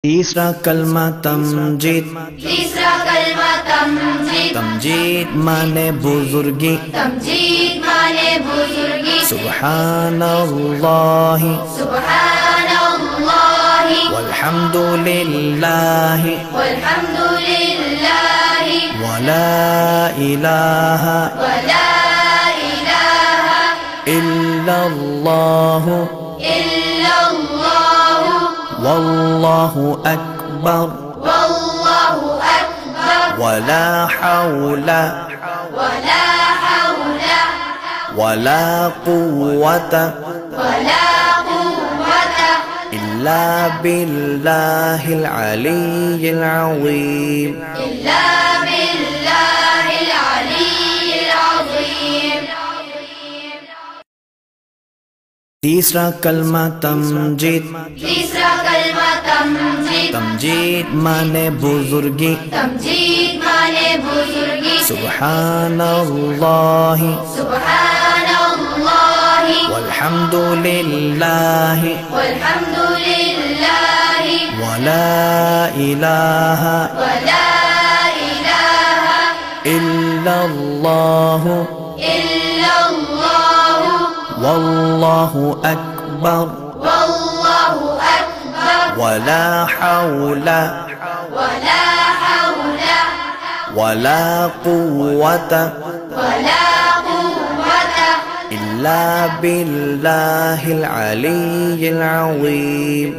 तीसरा कलमा तमजीद। तीसरा कलमा तमजीद। तमजीद माने बुजुर्गी। तमजीद माने बुजुर्गी। सुब्हानल्लाहि सुब्हानल्लाहि वल्हम्दुलिल्लाहि वल्हम्दुलिल्लाहि वला इलाहा इल्लल्लाहु वल्लाहु अकबर वला हौला वला कुव्वता इल्ला बिल्लाहिल अलिय्यिल अज़ीम। तीसरा कलमा तमजीद। तीसरा कलमा तमजीद। तमजीद माने बुजुर्गी। तमजीद माने बुजुर्गी। सुब्हानल्लाहि सुब्हानल्लाहि वल्हम्दुलिल्लाहि वल्हम्दुलिल्लाहि वला इलाहा इल्लल्लाहु वल्लाहु अकबर वला हौला वला कुव्वता इल्ला बिल्लाहिल अलिय्यिल अज़ीम।